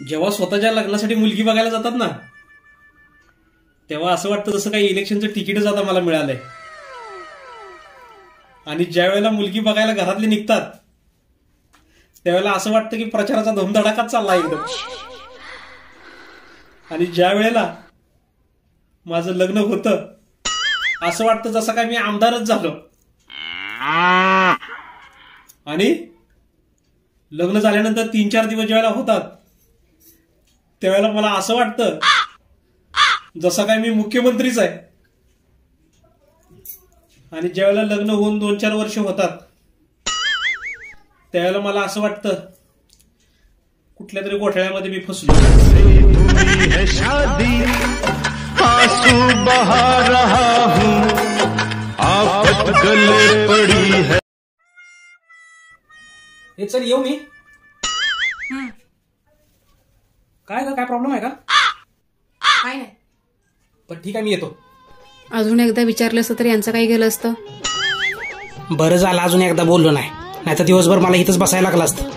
जेव्हा स्वतःच्या लग्नासाठी मुलगी बघायला जातात ना, तेव्हा असं वाटतं जसं काही इलेक्शनचं तिकीटच आता मला मिळालंय. आणि ज्या वेळेला मुलगी बघायला घरातले निघतात त्यावेळेला असं वाटतं की प्रचाराचा धुमधडाकाच चालला एकदम. आणि ज्या वेळेला माझं लग्न होतं असं वाटतं जसं काय मी आमदारच झालो. आणि लग्न झाल्यानंतर 3-4 दिवस ज्यावेळेला होतात त्यावेळेला मला असं वाटतं जसं काय मी मुख्यमंत्रीच आहे. आणि ज्यावेळेला लग्न होऊन 2-4 वर्ष होतात त्यावेळेला मला असं वाटतं कुठल्या तरी घोटाळ्यामध्ये मी फसलो. हे चल येऊ मी. काय प्रॉब्लेम आहे का? काय नाही. पण ठीक आहे मी येतो. अजून एकदा विचारलं असतं तर यांचं काय गेलं असतं. बरं झालं अजून एकदा बोललो नाही, नाहीतर दिवसभर मला इथंच बसायला लागलं असतं.